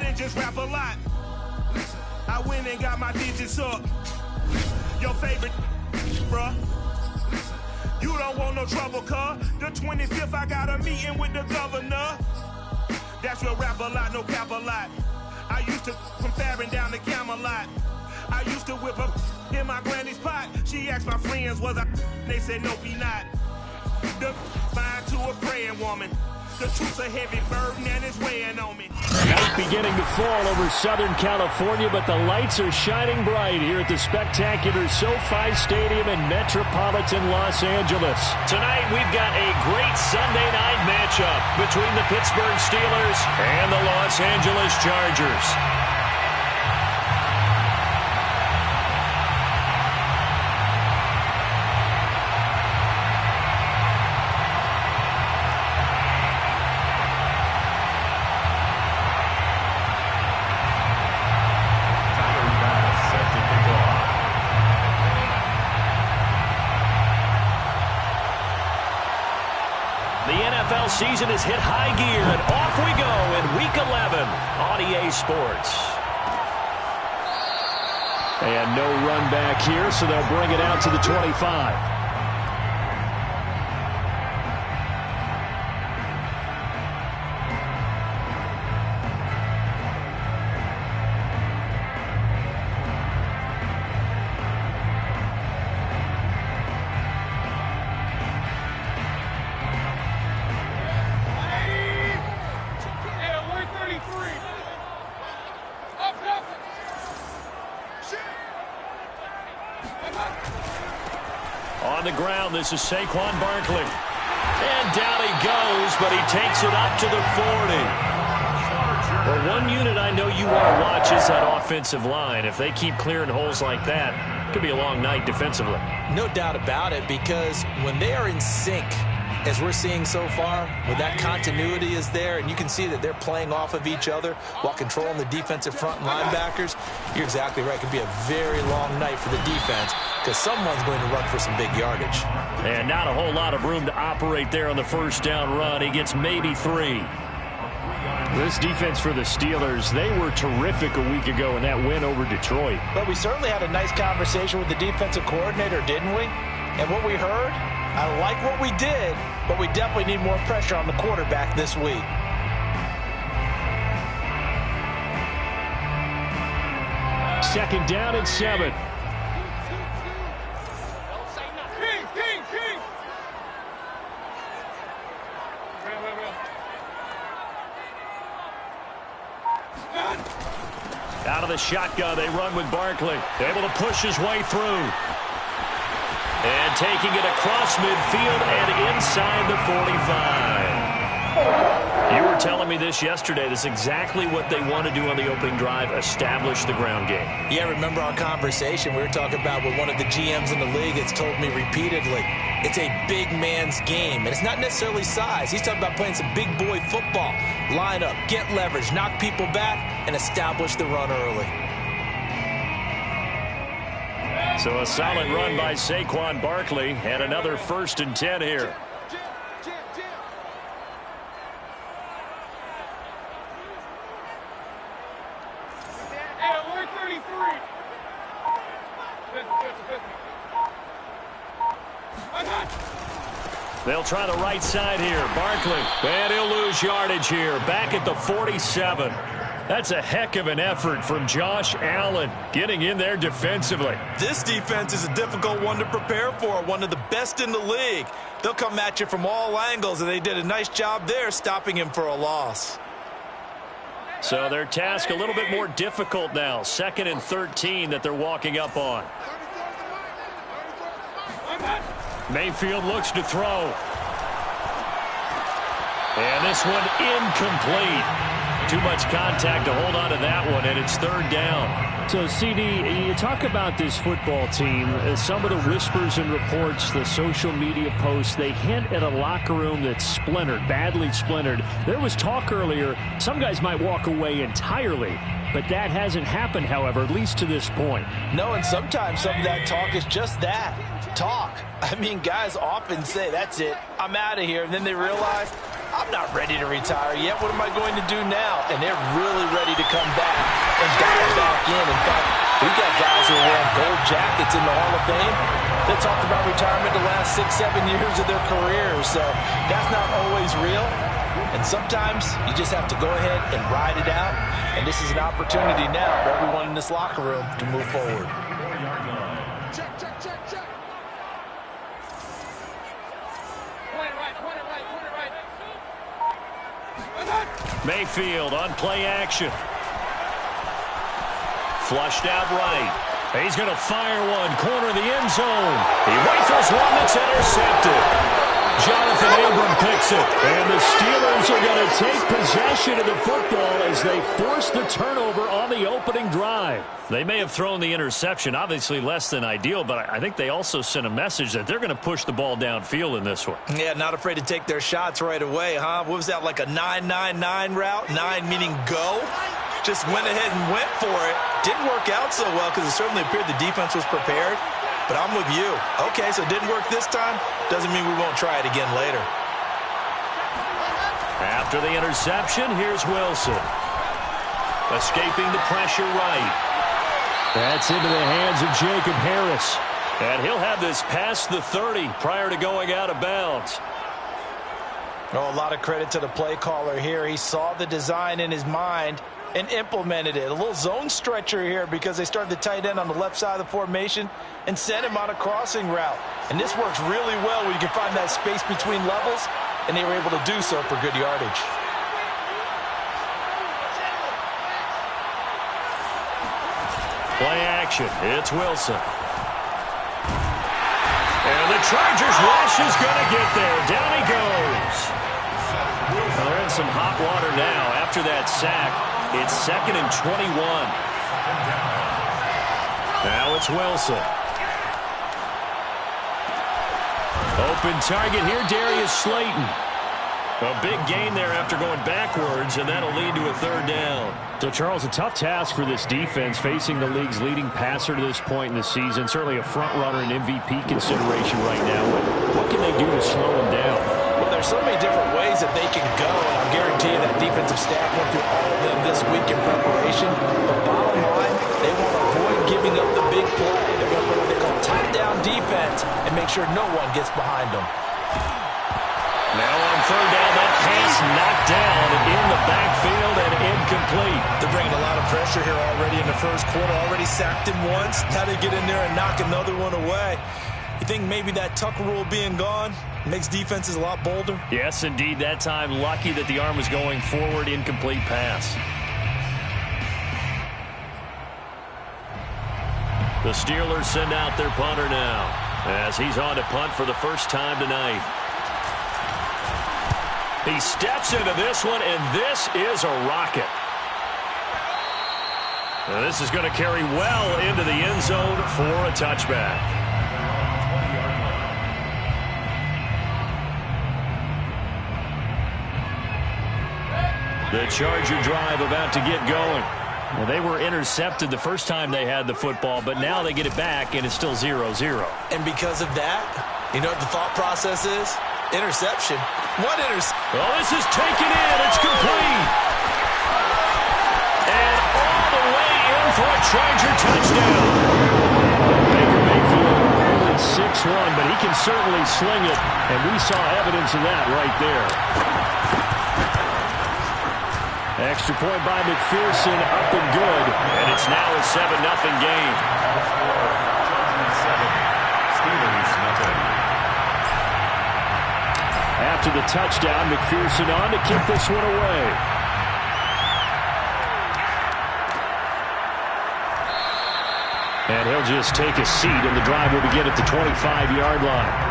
didn't just rap a lot. I went and got my digits up. Your favorite, bruh. You don't want no trouble, cuz. The 25th, I got a meeting with the governor. That's what rap a lot, no cap a lot. I used to from Farron down to Camelot. I used to whip up in my granny's pot. She asked my friends, was I? They said, nope, he not. The fine to a praying woman. The truth's a heavy burden and it's weighing on me. Night beginning to fall over Southern California, but the lights are shining bright here at the spectacular SoFi Stadium in metropolitan Los Angeles. Tonight we've got a great Sunday night matchup between the Pittsburgh Steelers and the Los Angeles Chargers. Season is hit high gear, and off we go in Week 11 on EA Sports. And no run back here, so they'll bring it out to the 25. On the ground, this is Saquon Barkley. And down he goes, but he takes it up to the 40. Well, one unit I know you want to watch is that offensive line. If they keep clearing holes like that, it could be a long night defensively. No doubt about it, because when they are in sync, as we're seeing so far, when that continuity is there, and you can see that they're playing off of each other while controlling the defensive front and linebackers, you're exactly right. It could be a very long night for the defense because someone's going to run for some big yardage. And not a whole lot of room to operate there on the first down run. He gets maybe 3. This defense for the Steelers, they were terrific a week ago in that win over Detroit. But we certainly had a nice conversation with the defensive coordinator, didn't we? And what we heard, I like what we did, but we definitely need more pressure on the quarterback this week. Second down and 7. Out of the shotgun, they run with Barkley. Able to push his way through. And taking it across midfield and inside the 45. You were telling me this yesterday. This is exactly what they want to do on the opening drive, establish the ground game. Yeah, remember our conversation we were talking about with one of the GMs in the league that's told me repeatedly, it's a big man's game. And it's not necessarily size. He's talking about playing some big boy football. Line up, get leverage, knock people back, and establish the run early. So a solid run by Saquon Barkley and another 1st and 10 here. They'll try the right side here. Barkley, and he'll lose yardage here. Back at the 47. That's a heck of an effort from Josh Allen getting in there defensively. This defense is a difficult one to prepare for, one of the best in the league. They'll come at you from all angles, and they did a nice job there stopping him for a loss. So their task a little bit more difficult now. 2nd and 13 that they're walking up on. Mayfield looks to throw. And this one incomplete. Too much contact to hold on to that one, and it's 3rd down. So, CD, you talk about this football team. Some of the whispers and reports, the social media posts, they hint at a locker room that's splintered, badly splintered. There was talk earlier, some guys might walk away entirely, but that hasn't happened, however, at least to this point. No, and sometimes some of that talk is just that, talk. I mean, guys often say, that's it, I'm out of here, and then they realize, I'm not ready to retire yet. What am I going to do now? And they're really ready to come back and dive back in. In fact, we've got guys who are wearing gold jackets in the Hall of Fame that talked about retirement the last 6-7 years of their careers. So that's not always real. And sometimes you just have to go ahead and ride it out. And this is an opportunity now for everyone in this locker room to move forward. Check, check, check, check. Point it right, point it right, point it right. Mayfield on play action. Flushed out right. He's going to fire one. Corner of the end zone. He rifles one that's intercepted. Jonathan Abram picks it. And the Steelers are going to take possession of the football as they force the turnover on the opening drive. They may have thrown the interception, obviously less than ideal, but I think they also sent a message that they're going to push the ball downfield in this one. Yeah, not afraid to take their shots right away, huh? What was that, like a 9-9-9 route? 9 meaning go? Just went ahead and went for it. Didn't work out so well because it certainly appeared the defense was prepared. But I'm with you. Okay, so it didn't work this time. Doesn't mean we won't try it again later. After the interception, here's Wilson. Escaping the pressure right. That's into the hands of Jacob Harris. And he'll have this past the 30 prior to going out of bounds. Oh, a lot of credit to the play caller here. He saw the design in his mind and implemented it. A little zone stretcher here because they started the tight end on the left side of the formation and sent him on a crossing route. And this works really well where you can find that space between levels, and they were able to do so for good yardage. Play action. It's Wilson. And the Chargers rush is going to get there. Down he goes. Well, they're in some hot water now after that sack. It's 2nd and 21. Now it's Wilson. Open target here, Darius Slayton. A big gain there after going backwards, and that'll lead to a 3rd down. So, Charles, a tough task for this defense facing the league's leading passer to this point in the season. Certainly a front runner and MVP consideration right now. What can they do to slow him down? Well, there's so many different ways that they can go, and I'll guarantee you that defensive staff went through all of them this week in preparation. But bottom line, they want to avoid giving up the big play. They're going to put what they call top-down defense and make sure no one gets behind them. Now on 3rd down, that pass knocked down in the backfield and incomplete. They're bringing a lot of pressure here already in the first quarter. Already sacked him once. Now they get in there and knock another one away. You think maybe that tuck rule being gone makes defenses a lot bolder? Yes, indeed. That time, lucky that the arm was going forward. Incomplete pass. The Steelers send out their punter now as he's on to punt for the first time tonight. He steps into this one, and this is a rocket. Now, this is going to carry well into the end zone for a touchback. The Charger drive about to get going. Well, they were intercepted the first time they had the football, but now they get it back, and it's still 0-0. And because of that, you know what the thought process is? Interception. What interception? Well, this is taken in. It's complete. And all the way in for a Charger touchdown. Baker Mayfield only 6'1", but he can certainly sling it, and we saw evidence of that right there. Extra point by McPherson, up and good. And it's now a 7-0 game. After the touchdown, McPherson on to kick this one away. And he'll just take a seat, and the drive will begin at the 25-yard line.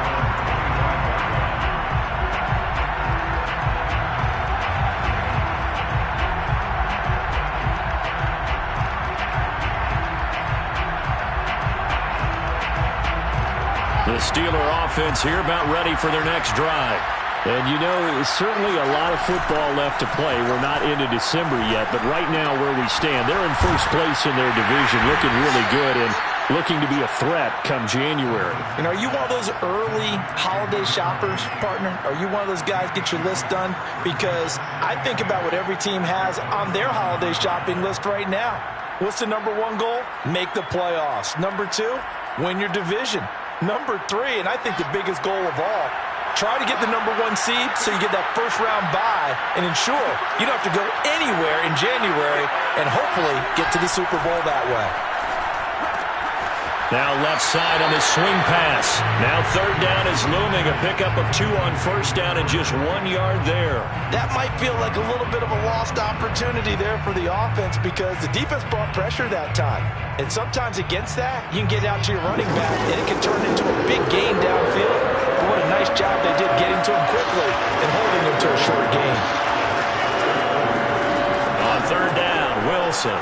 The Steeler offense here about ready for their next drive. And you know, certainly a lot of football left to play. We're not into December yet, but right now where we stand, they're in first place in their division, looking really good. And looking to be a threat come January. And are you one of those early holiday shoppers, partner? Are you one of those guys get your list done? Because I think about what every team has on their holiday shopping list right now. What's the number one goal? Make the playoffs. Number 2, win your division. Number 3, and I think the biggest goal of all, try to get the number 1 seed so you get that first-round bye and ensure you don't have to go anywhere in January and hopefully get to the Super Bowl that way. Now left side on this swing pass. Now third down is looming. A pickup of 2 on first down and just 1 yard there. That might feel like a little bit of a lost opportunity there for the offense because the defense brought pressure that time. And sometimes against that, you can get out to your running back and it can turn into a big gain downfield. But what a nice job they did getting to him quickly and holding him to a short gain. On third down, Wilson.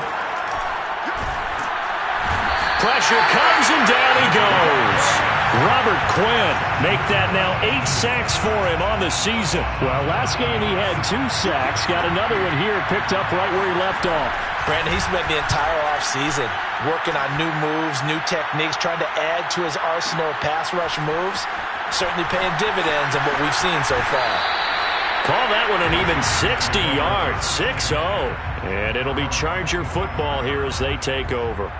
Pressure comes and down he goes. Robert Quinn make that now 8 sacks for him on the season. Well, last game he had 2 sacks. Got another one here, picked up right where he left off. Brandon, he spent the entire offseason working on new moves, new techniques, trying to add to his arsenal of pass rush moves. Certainly paying dividends in what we've seen so far. Call that one an even 60 yards, 6-0. And it'll be Charger football here as they take over.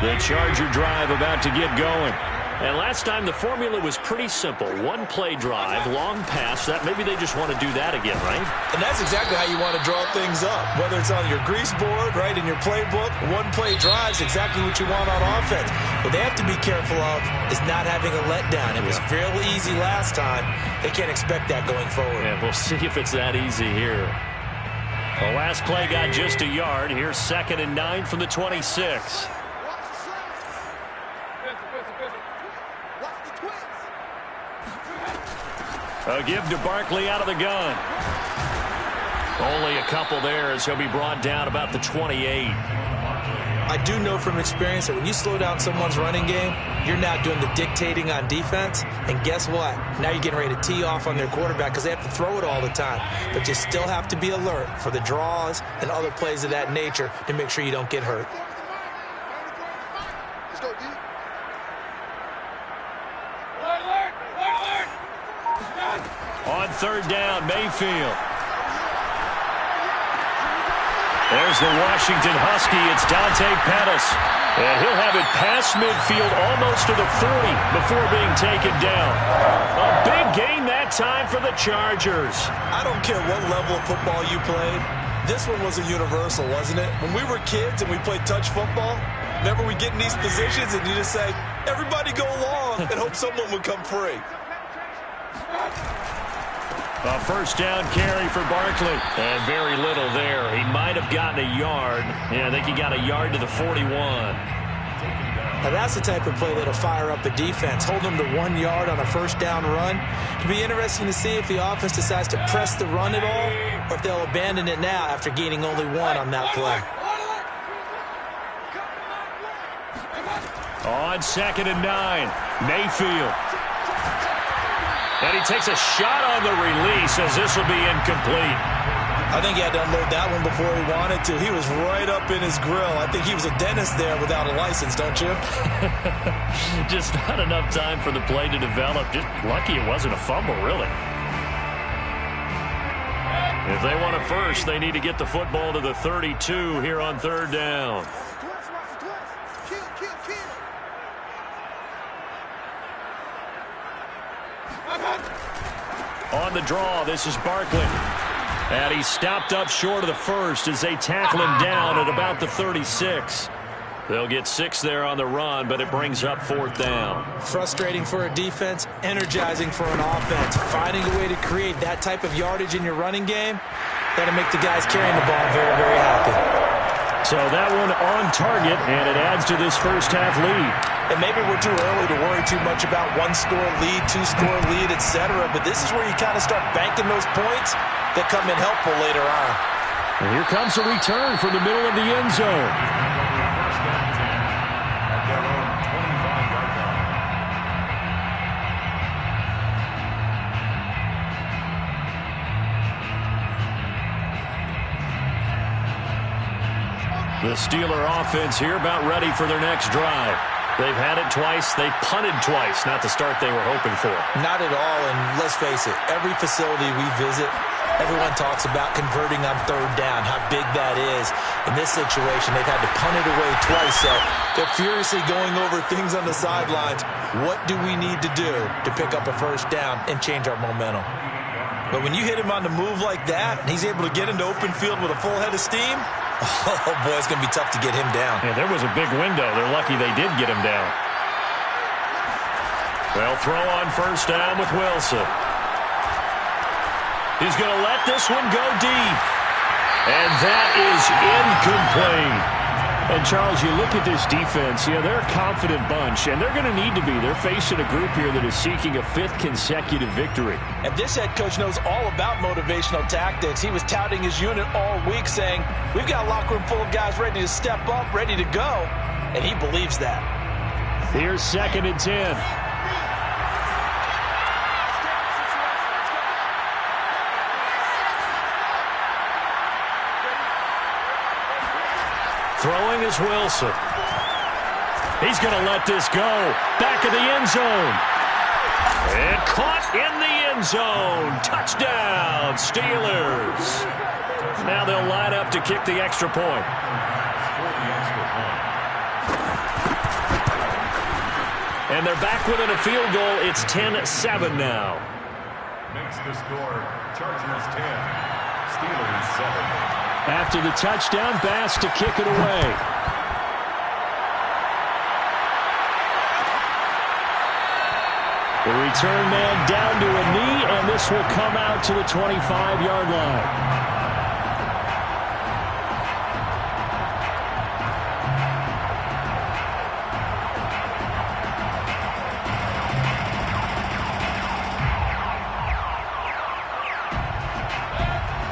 The Charger drive about to get going. And last time the formula was pretty simple. 1 play drive, long pass. That maybe they just want to do that again, right? And that's exactly how you want to draw things up. Whether it's on your grease board, right, in your playbook, 1 play drive is exactly what you want on offense. What they have to be careful of is not having a letdown. It was fairly easy last time. They can't expect that going forward. And we'll see if it's that easy here. The last play got just a yard. Here's 2nd and 9 from the 26. A give to Barkley out of the gun. Only a couple there as he'll be brought down about the 28. I do know from experience that when you slow down someone's running game, you're now doing the dictating on defense. And guess what? Now you're getting ready to tee off on their quarterback because they have to throw it all the time. But you still have to be alert for the draws and other plays of that nature to make sure you don't get hurt. On third down, Mayfield. There's the Washington Husky. It's Dante Pettis. And he'll have it past midfield almost to the 40 before being taken down. A big gain that time for the Chargers. I don't care what level of football you played. This one was a universal, wasn't it? When we were kids and we played touch football, remember we get in these positions and you just say, everybody go along and hope someone would come free. A first down carry for Barkley. And very little there. He might have gotten a yard. Yeah, I think he got a yard to the 41. Now that's the type of play that'll fire up the defense. Hold them to 1 yard on a first down run. It'll be interesting to see if the offense decides to press the run at all or if they'll abandon it now after gaining only 1 on that play. On 2nd and 9, Mayfield. And he takes a shot on the release as this will be incomplete. I think he had to unload that one before he wanted to. He was right up in his grill. I think he was a dentist there without a license, don't you? Just not enough time for the play to develop. Just lucky it wasn't a fumble, really. If they want a first, they need to get the football to the 32 here on third down. On the draw, this is Barkley. And he's stopped up short of the first as they tackle him down at about the 36. They'll get 6 there on the run, but it brings up 4th down. Frustrating for a defense, energizing for an offense. Finding a way to create that type of yardage in your running game, that'll make the guys carrying the ball very, very happy. So that one on target, and it adds to this first half lead. And maybe we're too early to worry too much about 1-score lead, 2-score lead, etc. But this is where you kind of start banking those points that come in helpful later on. And here comes a return from the middle of the end zone. The Steeler offense here about ready for their next drive. They've had it twice. They've punted twice. Not the start they were hoping for. Not at all, and let's face it, every facility we visit, everyone talks about converting on third down, how big that is. In this situation, they've had to punt it away twice, so they're furiously going over things on the sidelines. What do we need to do to pick up a first down and change our momentum? But when you hit him on the move like that, and he's able to get into open field with a full head of steam, oh, boy, it's going to be tough to get him down. Yeah, there was a big window. They're lucky they did get him down. They'll throw on first down with Wilson. He's going to let this one go deep. And that is incomplete. And, Charles, you look at this defense, they're a confident bunch, and they're going to need to be. They're facing a group here that is seeking a 5th consecutive victory. And this head coach knows all about motivational tactics. He was touting his unit all week saying, we've got a locker room full of guys ready to step up, ready to go. And he believes that. Here's 2nd and 10. Throwing is Wilson. He's going to let this go. Back of the end zone. And caught in the end zone. Touchdown, Steelers. Now they'll line up to kick the extra point. And they're back within a field goal. It's 10-7 now. Makes the score Chargers 10, Steelers 7. After the touchdown, Bass to kick it away. The return man down to a knee, and this will come out to the 25-yard line.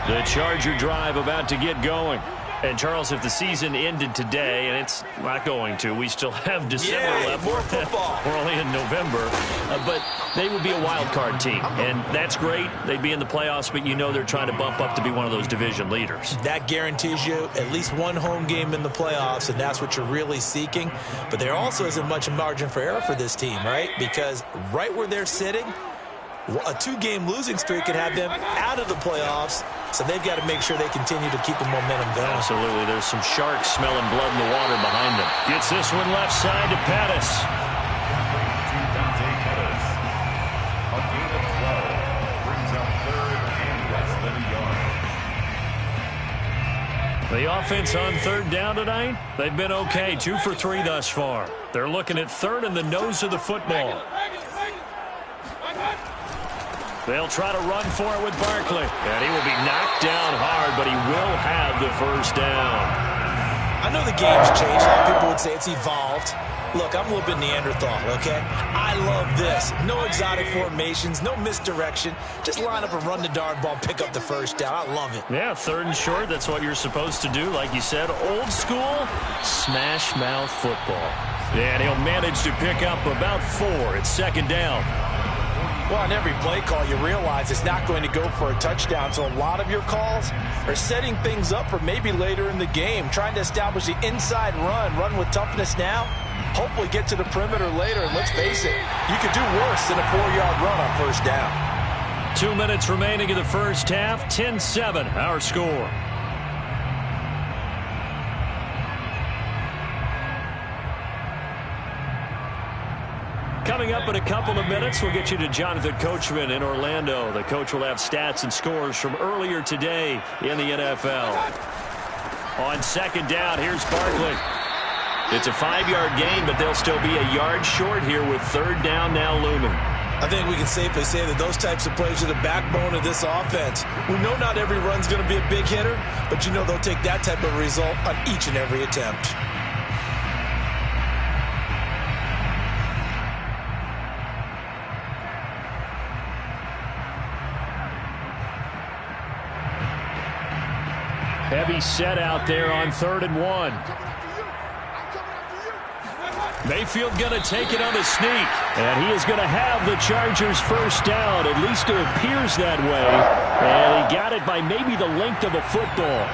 The Charger drive about to get going. And, Charles, if the season ended today, and it's not going to, we still have December left. More football. We're only in November. But they would be a wild card team, and that's great. They'd be in the playoffs, but you know they're trying to bump up to be one of those division leaders. That guarantees you at least one home game in the playoffs, and that's what you're really seeking. But there also isn't much margin for error for this team, right? Because right where they're sitting, a 2-game losing streak could have them out of the playoffs, so they've got to make sure they continue to keep the momentum going. Absolutely. There's some sharks smelling blood in the water behind them. Gets this one left side to Pettis. A gain of 12 brings up 3rd and less than a yard. The offense on 3rd down tonight, they've been okay. 2 for 3 thus far. They're looking at 3rd in the nose of the football. They'll try to run for it with Barkley. And he will be knocked down hard, but he will have the first down. I know the game's changed. A lot of people would say it's evolved. Look, I'm a little bit Neanderthal, okay? I love this. No exotic formations, no misdirection. Just line up and run the darn ball, pick up the first down. I love it. Yeah, 3rd and short, that's what you're supposed to do. Like you said, old school, smash mouth football. And he'll manage to pick up about 4 at 2nd down. Well, on every play call, you realize it's not going to go for a touchdown. So a lot of your calls are setting things up for maybe later in the game, trying to establish the inside run with toughness now, hopefully get to the perimeter later. And let's face it, you could do worse than a 4-yard run on first down. 2 minutes remaining in the first half, 10-7, our score. Coming up in a couple of minutes, we'll get you to Jonathan Coachman in Orlando. The coach will have stats and scores from earlier today in the NFL. On 2nd down, here's Barkley. It's a 5-yard gain, but they'll still be a yard short here with 3rd down now looming. I think we can safely say that those types of plays are the backbone of this offense. We know not every run's going to be a big hitter, but you know they'll take that type of result on each and every attempt. Heavy set out there on 3rd and 1. Mayfield going to take it on a sneak. And he is going to have the Chargers first down. At least it appears that way. And he got it by maybe the length of a football.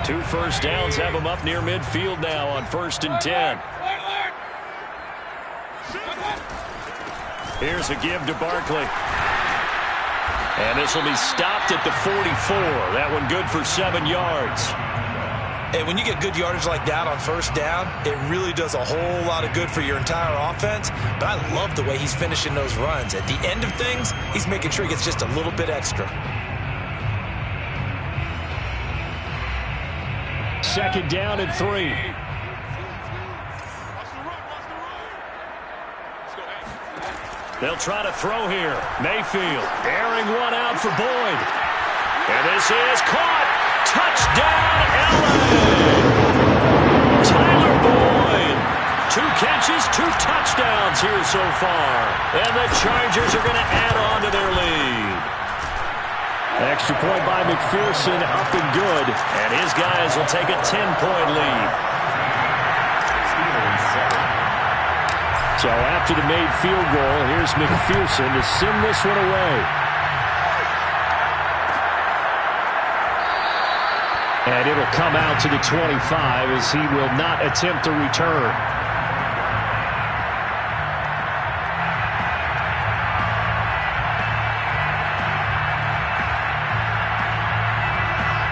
2 first downs have them up near midfield now on 1st and 10. Here's a give to Barkley. And this will be stopped at the 44. That one good for 7 yards. And when you get good yardage like that on 1st down, it really does a whole lot of good for your entire offense. But I love the way he's finishing those runs. At the end of things, he's making sure he gets just a little bit extra. 2nd down and 3. They'll try to throw here. Mayfield airing one out for Boyd. And this is caught. Touchdown, LA! Tyler Boyd. 2 catches, 2 touchdowns here so far. And the Chargers are going to add on to their lead. Extra point by McPherson, up and good. And his guys will take a 10-point lead. So after the made field goal, here's McPherson to send this one away. And it'll come out to the 25 as he will not attempt to return.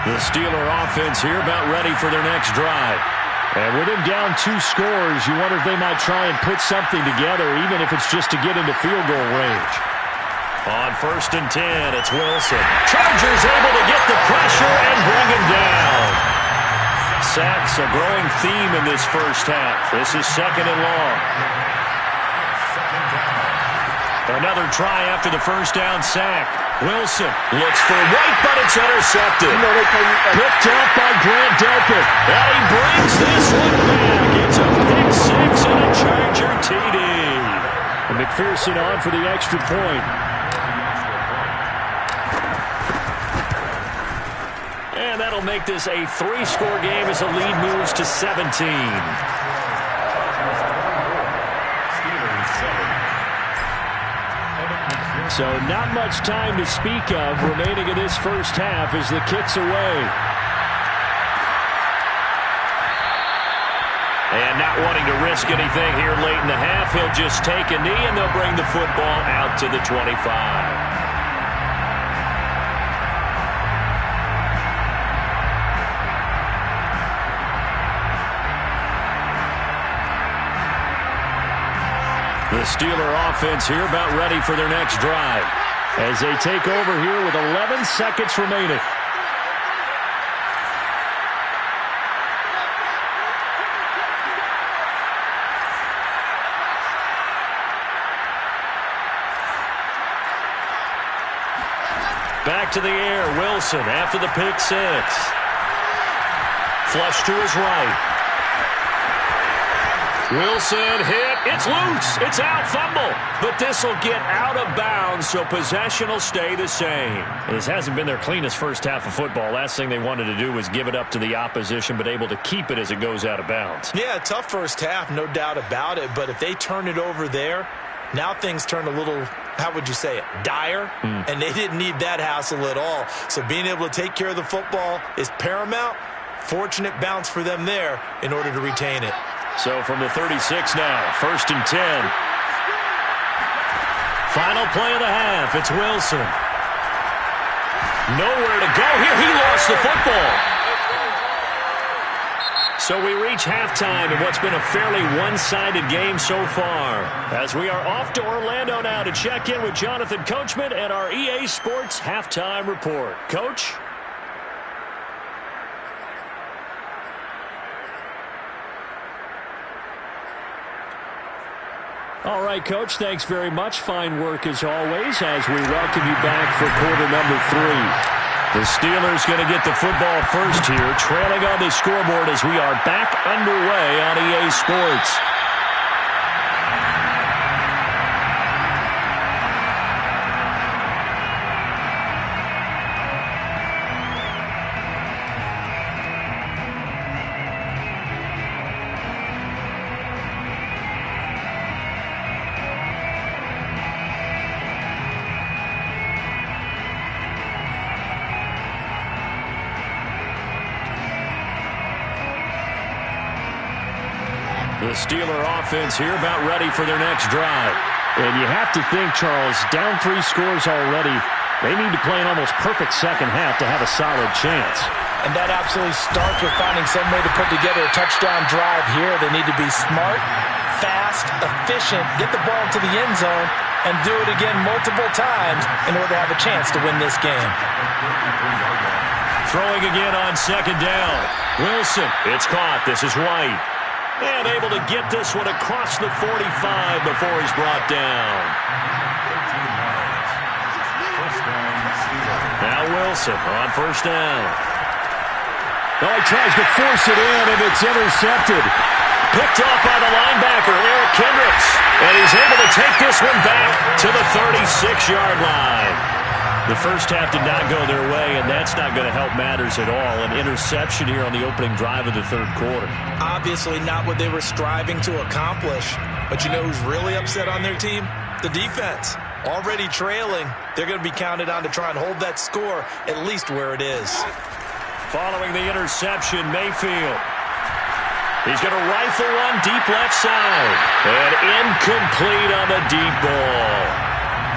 The Steeler offense here about ready for their next drive. And with him down 2 scores, you wonder if they might try and put something together, even if it's just to get into field goal range. On 1st and 10, it's Wilson. Chargers able to get the pressure and bring him down. Sacks a growing theme in this first half. This is 2nd and long. Another try after the first down sack. Wilson looks for White, but it's intercepted. Picked up by Grant Delpit. And he brings this one back. It's a pick 6 and a Charger TD. And McPherson on for the extra point. And that'll make this a 3-score game as the lead moves to 17. So not much time to speak of remaining in this first half as the kick's away. And not wanting to risk anything here late in the half, he'll just take a knee and they'll bring the football out to the 25. The Steeler offense here about ready for their next drive. As they take over here with 11 seconds remaining. Back to the air, Wilson after the pick 6. Flush to his right. Wilson hit. It's loose. It's out. Fumble. But this will get out of bounds, so possession will stay the same. This hasn't been their cleanest first half of football. Last thing they wanted to do was give it up to the opposition, but able to keep it as it goes out of bounds. Yeah, tough first half, no doubt about it. But if they turn it over there, now things turn a little, how would you say it, dire. And they didn't need that hassle at all. So being able to take care of the football is paramount. Fortunate bounce for them there in order to retain it. So from the 36 now, 1st and 10. Final play of the half. It's Wilson. Nowhere to go here. He lost the football. So we reach halftime in what's been a fairly one-sided game so far. As we are off to Orlando now to check in with Jonathan Coachman and our EA Sports Halftime Report. Coach? All right, Coach, thanks very much. Fine work as always as we welcome you back for quarter number 3. The Steelers going to get the football first here, trailing on the scoreboard as we are back underway on EA Sports. The Steeler offense here about ready for their next drive. And you have to think, Charles, down 3 scores already, they need to play an almost perfect second half to have a solid chance. And that absolutely starts with finding some way to put together a touchdown drive here. They need to be smart, fast, efficient, get the ball to the end zone, and do it again multiple times in order to have a chance to win this game. Throwing again on second down. Wilson, it's caught. This is White. And able to get this one across the 45 before he's brought down. Now Wilson on first down. Oh, he tries to force it in, and it's intercepted. Picked off by the linebacker, Eric Kendricks. And he's able to take this one back to the 36-yard line. The first half did not go their way, and that's not going to help matters at all. An interception here on the opening drive of the third quarter. Obviously not what they were striving to accomplish. But you know who's really upset on their team? The defense. Already trailing, they're going to be counted on to try and hold that score at least where it is. Following the interception, Mayfield. He's going to rifle one deep left side. And incomplete on the deep ball.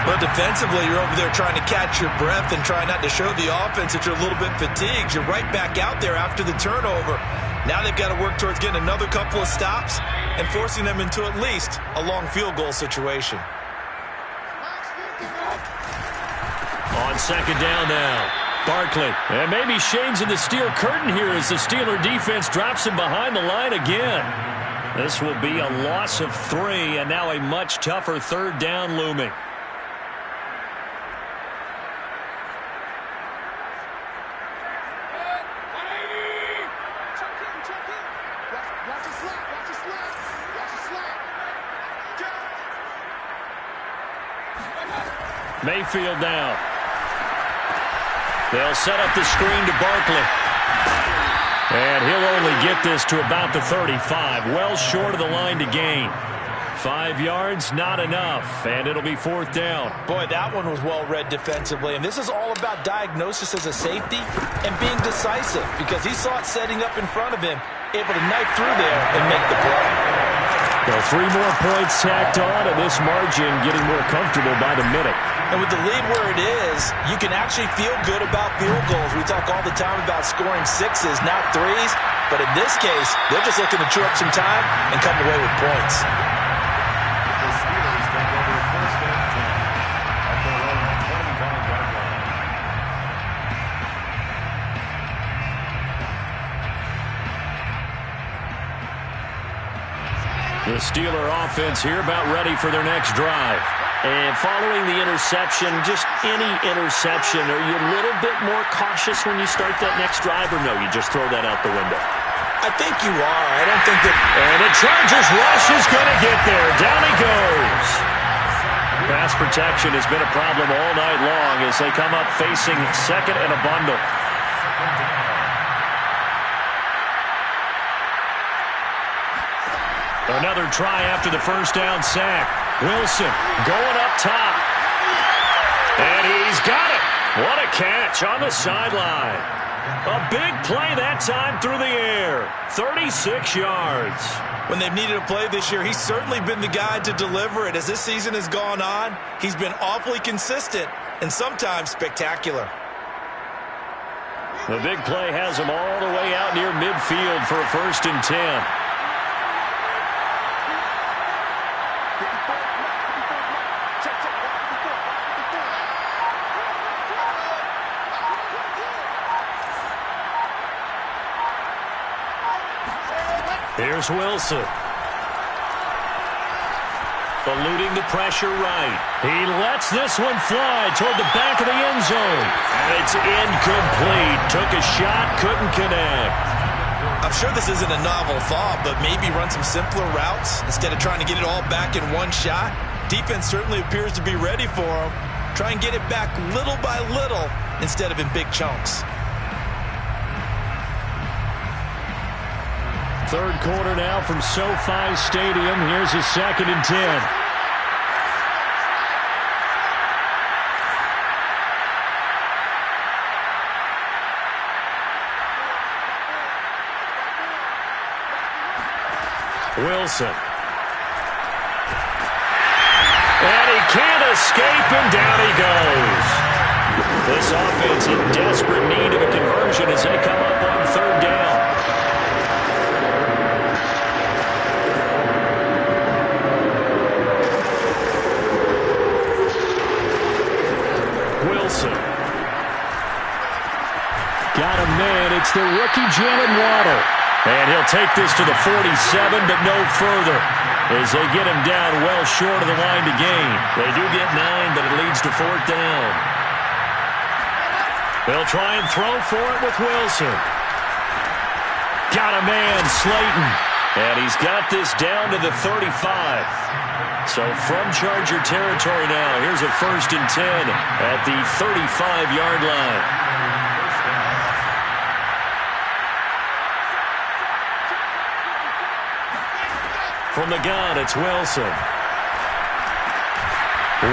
But defensively, you're over there trying to catch your breath and try not to show the offense that you're a little bit fatigued. You're right back out there after the turnover. Now they've got to work towards getting another couple of stops and forcing them into at least a long field goal situation. On second down now, Barkley. And maybe Shane's in the steel curtain here as the Steeler defense drops him behind the line again. This will be a loss of 3, and now a much tougher third down looming. Mayfield now. They'll set up the screen to Barkley. And he'll only get this to about the 35. Well short of the line to gain. 5 yards, not enough. And it'll be fourth down. Boy, that one was well read defensively. And this is all about diagnosis as a safety and being decisive. Because he saw it setting up in front of him, able to knife through there and make the play. Well, 3 more points tacked on, and this margin getting more comfortable by the minute. And with the lead where it is, you can actually feel good about field goals. We talk all the time about scoring 6s, not 3s. But in this case, they're just looking to chew up some time and come away with points. The Steelers take over first and 10 at their own 25-yard line. The Steeler offense here about ready for their next drive. And following the interception, just any interception, are you a little bit more cautious when you start that next drive, or no, you just throw that out the window? I think you are. I don't think that... And the Chargers rush is going to get there. Down he goes. Pass protection has been a problem all night long as they come up facing second and a bundle. Another try after the first down sack. Wilson going up top. And he's got it. What a catch on the sideline. A big play that time through the air. 36 yards. When they've needed a play this year, he's certainly been the guy to deliver it. As this season has gone on, he's been awfully consistent and sometimes spectacular. The big play has him all the way out near midfield for a 1st and 10. Here's Wilson. Eluding the pressure right. He lets this one fly toward the back of the end zone. And it's incomplete. Took a shot, couldn't connect. I'm sure this isn't a novel thought, but maybe run some simpler routes instead of trying to get it all back in one shot. Defense certainly appears to be ready for him. Try and get it back little by little instead of in big chunks. Third quarter now from SoFi Stadium. Here's a 2nd and 10. Wilson. And he can't escape, and down he goes. This offense in desperate need of a conversion as they come up on third down. Wilson. Got a man. It's the rookie Jalen Waddle. And he'll take this to the 47, but no further, as they get him down well short of the line to gain. They do get 9, but it leads to fourth down. They'll try and throw for it with Wilson. Got a man, Slayton. And he's got this down to the 35. So from Charger territory now, here's a 1st and 10 at the 35-yard line. From the gun, it's Wilson.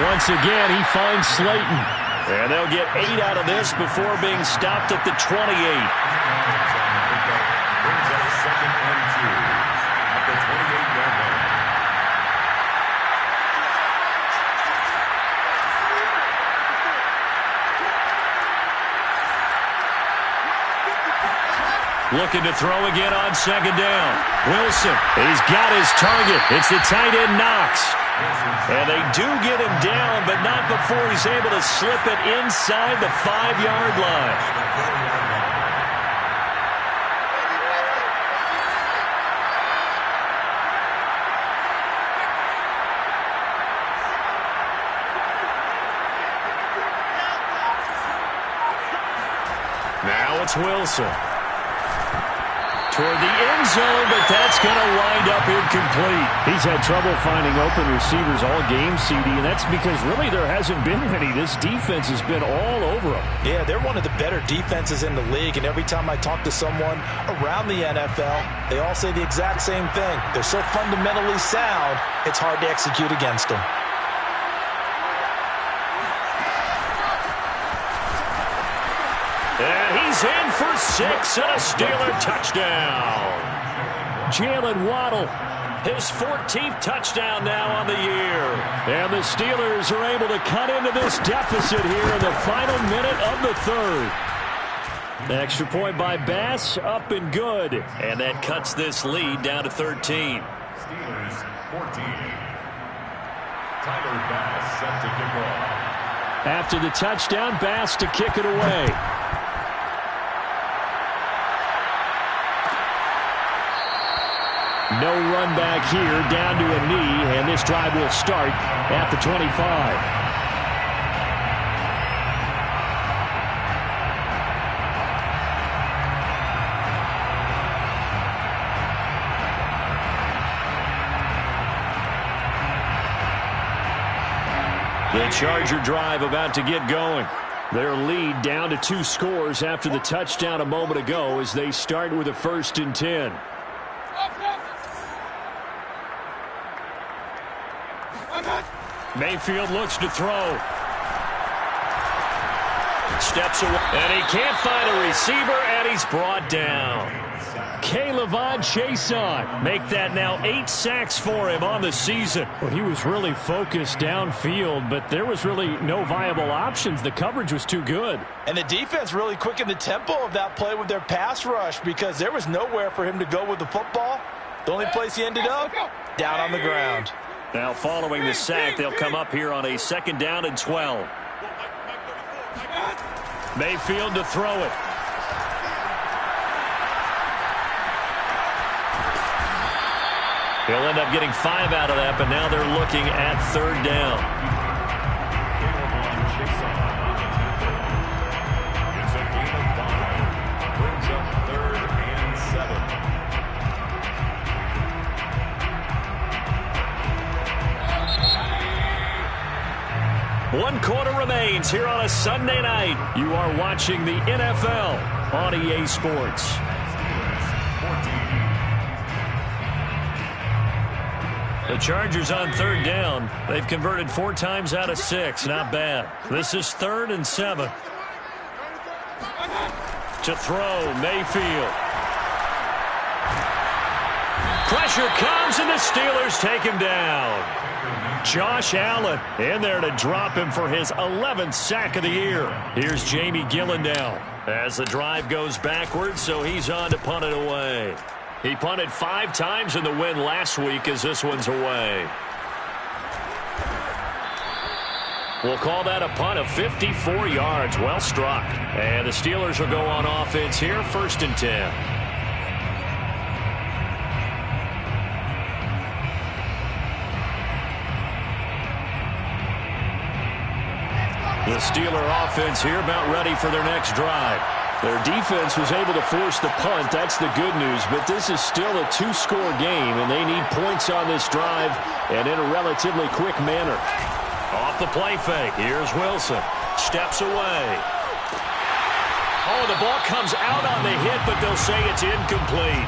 Once again, he finds Slayton. And they'll get 8 out of this before being stopped at the 28. Brings up 2nd and 2 at the 28-yard line. Looking to throw again on 2nd down. Wilson, he's got his target. It's the tight end, Knox. And they do get him down, but not before he's able to slip it inside the 5-yard line. Now it's Wilson. Toward the end zone, but that's going to wind up incomplete. He's had trouble finding open receivers all game, CD, and that's because really there hasn't been many. This defense has been all over them. Yeah, they're one of the better defenses in the league, and every time I talk to someone around the NFL, they all say the exact same thing. They're so fundamentally sound, it's hard to execute against them. And he's in for 6 and a Steeler touchdown. Jalen Waddle, his 14th touchdown now on the year. And the Steelers are able to cut into this deficit here in the final minute of the 3rd. Extra point by Bass, up and good. And that cuts this lead down to 13. Steelers 14. Tyler Bass set to kick off. After the touchdown, Bass to kick it away. No run back here, down to a knee, and this drive will start at the 25. The Charger drive about to get going. Their lead down to 2 scores after the touchdown a moment ago as they start with a 1st and 10. Mayfield looks to throw. Steps away, and he can't find a receiver, and he's brought down. K'Lavon Chaisson, make that now 8 sacks for him on the season. Well, he was really focused downfield, but there was really no viable options. The coverage was too good. And the defense really quickened the tempo of that play with their pass rush because there was nowhere for him to go with the football. The only place he ended up, down on the ground. Now following the sack, they'll come up here on a 2nd down and 12. Mayfield to throw it. He'll end up getting 5 out of that, but now they're looking at 3rd down. It's a gain of 5. Brings up 3rd and 7. 1 quarter remains here on a Sunday night. You are watching the NFL on EA Sports. The Chargers on 3rd down. They've converted 4 times out of 6. Not bad. This is 3rd and 7. To throw, Mayfield. Pressure comes, and the Steelers take him down. Josh Allen in there to drop him for his 11th sack of the year. Here's Jamie Gillen now as the drive goes backwards, so he's on to punt it away. He punted 5 times in the win last week as this one's away. We'll call that a punt of 54 yards. Well struck. And the Steelers will go on offense here, 1st and 10. The Steeler offense here about ready for their next drive. Their defense was able to force the punt. That's the good news. But this is still a 2-score game, and they need points on this drive and in a relatively quick manner. Off the play fake. Here's Wilson. Steps away. Oh, the ball comes out on the hit, but they'll say it's incomplete.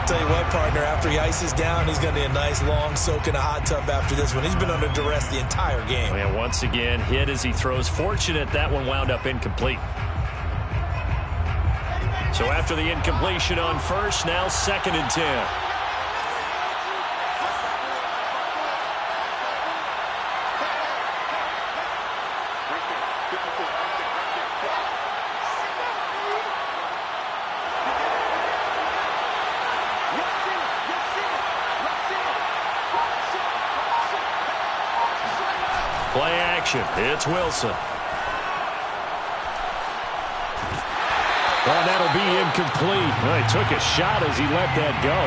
Tell you what, partner, after he ices down, he's going to need a nice long soak in a hot tub after this one. He's been under duress the entire game. And once again, hit as he throws. Fortunate that one wound up incomplete. So after the incompletion on first, now 2nd and 10. Play action. It's Wilson. Oh, that'll be incomplete. Well, he took a shot as he let that go.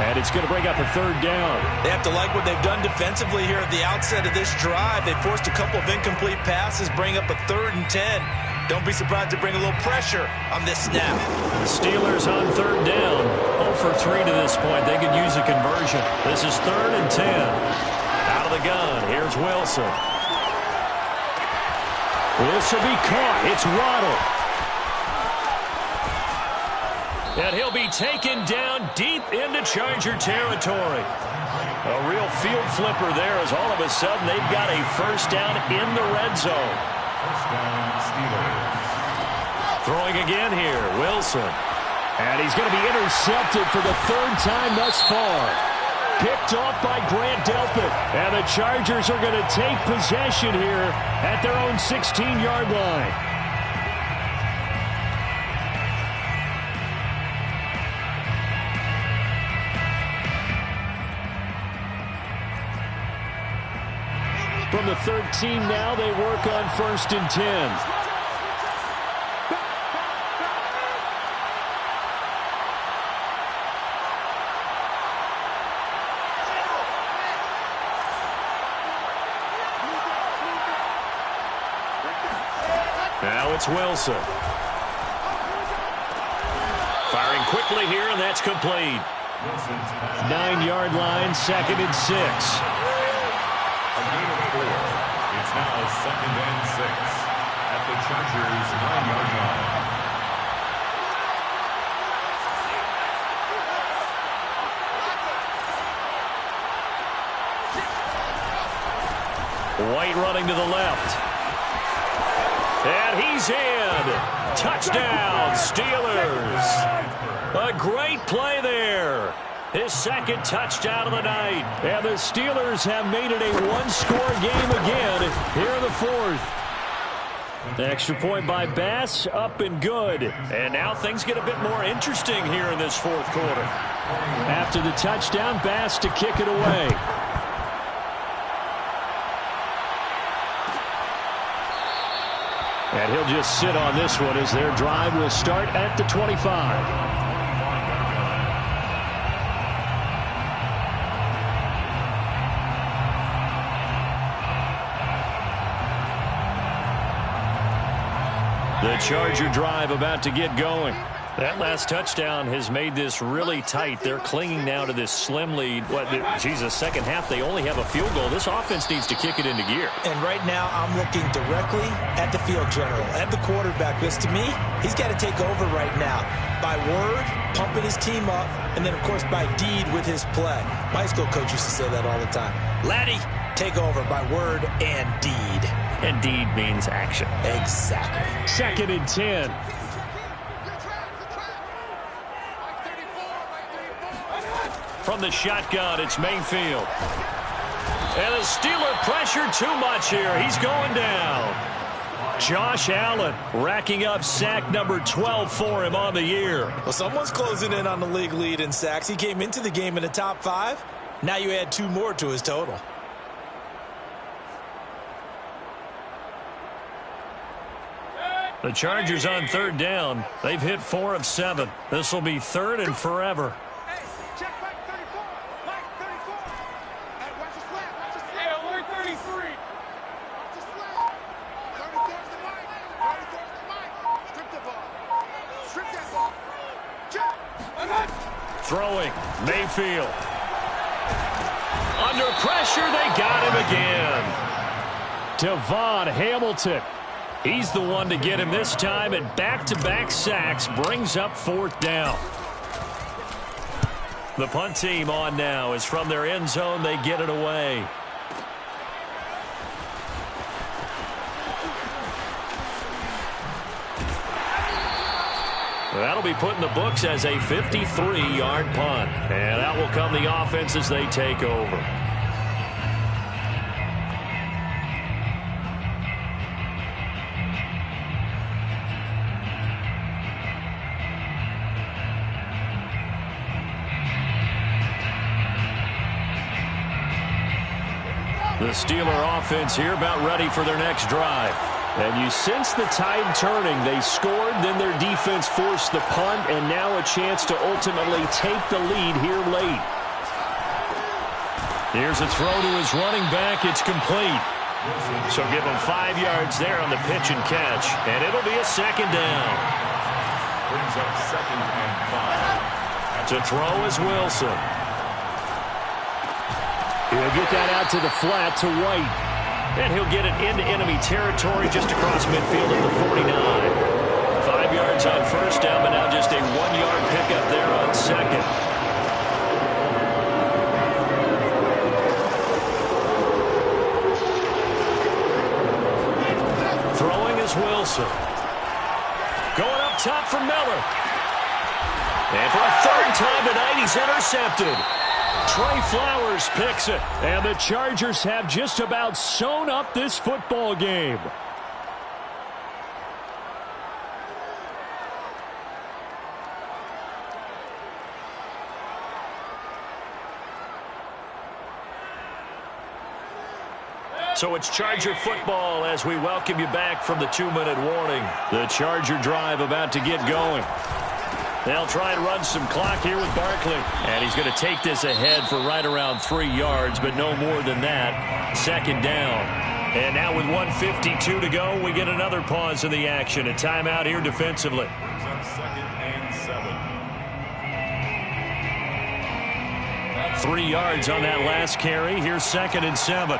And it's going to bring up a 3rd down. They have to like what they've done defensively here at the outset of this drive. They forced a couple of incomplete passes, bring up a 3rd and 10. Don't be surprised to bring a little pressure on this snap. Steelers on 3rd down. 0 for 3 to this point. They could use a conversion. This is 3rd and 10. Out of the gun. Here's Wilson. This will be caught. It's Waddle. And he'll be taken down deep into Charger territory. A real field flipper there as all of a sudden they've got a 1st down in the red zone. 1st down, Steelers. Throwing again here, Wilson. And he's going to be intercepted for the 3rd time thus far. Picked off by Grant Delpit. And the Chargers are going to take possession here at their own 16-yard line. From the 13 now, they work on 1st and 10. Now it's Wilson. Firing quickly here, and that's complete. 9-yard line, 2nd and 6. It's now 2nd and 6 at the Chargers' 9-yard line. White running to the left. And he's in. Touchdown, Steelers. A great play there. His 2nd touchdown of the night. And the Steelers have made it a 1-score game again here in the 4th. The extra point by Bass, up and good. And now things get a bit more interesting here in this 4th quarter. After the touchdown, Bass to kick it away. And he'll just sit on this one as their drive will start at the 25. The Charger drive about to get going. That last touchdown has made this really tight. They're clinging now to this slim lead. Jesus, 2nd half, they only have a field goal. This offense needs to kick it into gear. And right now, I'm looking directly at the field general, at the quarterback. Because to me, he's got to take over right now. By word, pumping his team up, and then, of course, by deed with his play. My school coach used to say that all the time. Laddie, take over by word and deed. And deed means action. Exactly. 2nd and 10. From the shotgun, it's Mayfield. And the Steeler pressure too much here. He's going down. Josh Allen racking up sack number 12 for him on the year. Well, someone's closing in on the league lead in sacks. He came into the game in the top 5. Now you add 2 more to his total. The Chargers on 3rd down. They've hit 4 of 7. This will be 3rd and forever. Throwing, Mayfield. Under pressure, they got him again. Devon Hamilton. He's the one to get him this time, and back-to-back sacks brings up 4th down. The punt team on now is from their end zone. They get it away. That'll be put in the books as a 53-yard punt. And out will come the offense as they take over. The Steeler offense here about ready for their next drive. And you sense the tide turning. They scored, then their defense forced the punt, and now a chance to ultimately take the lead here late. Here's a throw to his running back. It's complete. So give him 5 yards there on the pitch and catch, and it'll be a 2nd down. Brings up 2nd and 5. To throw is Wilson. He'll get that out to the flat to White. And he'll get it into enemy territory just across midfield at the 49. 5 yards on 1st down, but now just a 1-yard pickup there on 2nd. Throwing is Wilson. Going up top for Miller. And for a 3rd time tonight, he's intercepted. Trey Flowers picks it. And the Chargers have just about sewn up this football game. So it's Charger football as we welcome you back from the 2-minute warning. The Charger drive about to get going. They'll try and run some clock here with Barkley. And he's going to take this ahead for right around 3 yards, but no more than that. 2nd down. And now with 1:52 to go, we get another pause in the action. A timeout here defensively. 2nd and 7. 3 yards on that last carry. Here's 2nd and 7.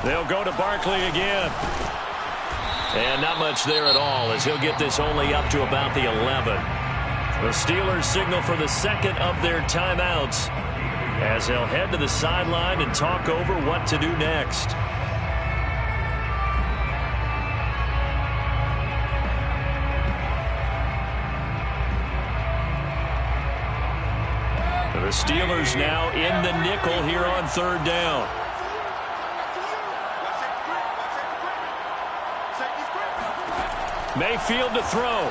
They'll go to Barkley again. And not much there at all as he'll get this only up to about the 11. The Steelers signal for the 2nd of their timeouts as they'll head to the sideline and talk over what to do next. The Steelers now in the nickel here on 3rd down. Mayfield to throw.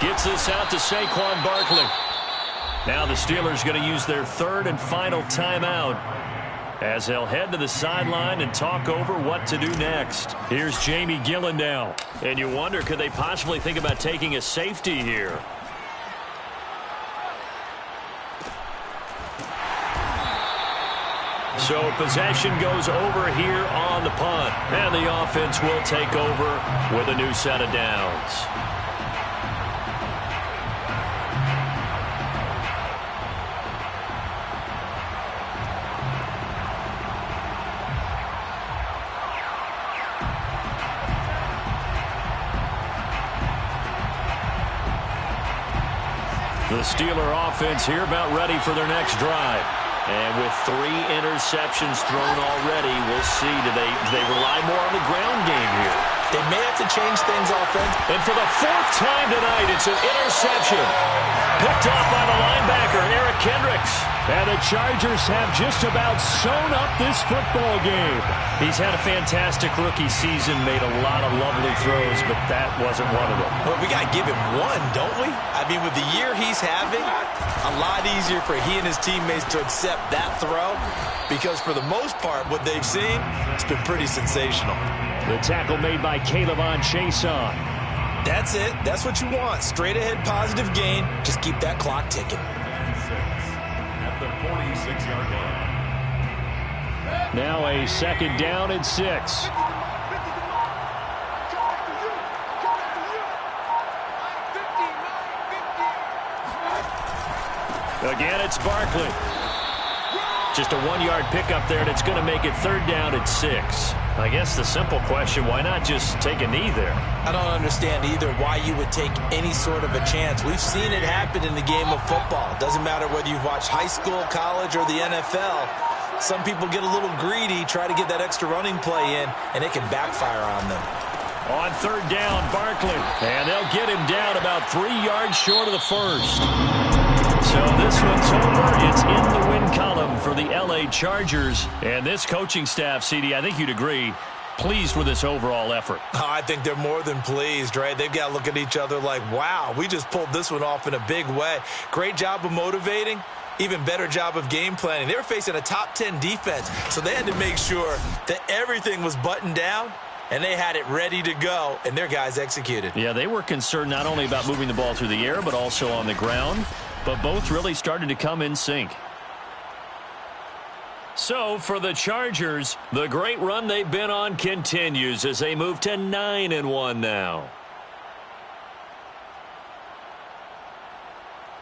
Gets this out to Saquon Barkley. Now the Steelers going to use their 3rd and final timeout as they'll head to the sideline and talk over what to do next. Here's Jamie Gillen now. And you wonder, could they possibly think about taking a safety here? So possession goes over here on the punt. And the offense will take over with a new set of downs. The Steeler offense here about ready for their next drive. And with 3 interceptions thrown already, we'll see. Do they rely more on the ground game here? They may have to change things offensively. And for the 4th time tonight, it's an interception. Picked off by the linebacker, Eric Kendricks. And the Chargers have just about sewn up this football game. He's had a fantastic rookie season, made a lot of lovely throws, but that wasn't one of them. Well, we got to give him one, don't we? I mean, with the year he's having, a lot easier for he and his teammates to accept that throw, because for the most part, what they've seen, it's been pretty sensational. The tackle made by Caleb Chason. That's it. That's what you want. Straight ahead positive gain. Just keep that clock ticking. At the 46-yard line. Now a 2nd down and 6. Again, it's Barkley. Just a 1-yard pickup there, and it's going to make it 3rd down and 6. I guess the simple question, why not just take a knee there? I don't understand either why you would take any sort of a chance. We've seen it happen in the game of football. It doesn't matter whether you've watched high school, college, or the NFL. Some people get a little greedy, try to get that extra running play in, and it can backfire on them. On 3rd down, Barkley. And they'll get him down about 3 yards short of the 1st. So this one's over. It's in the win column for the L.A. Chargers. And this coaching staff, CD, I think you'd agree, pleased with this overall effort. Oh, I think they're more than pleased, right? They've got to look at each other like, wow, we just pulled this one off in a big way. Great job of motivating. Even better job of game planning. They were facing a top 10 defense, so they had to make sure that everything was buttoned down, and they had it ready to go, and their guys executed. Yeah, they were concerned not only about moving the ball through the air, but also on the ground. But both really started to come in sync. So for the Chargers, the great run they've been on continues as they move to 9-1 now.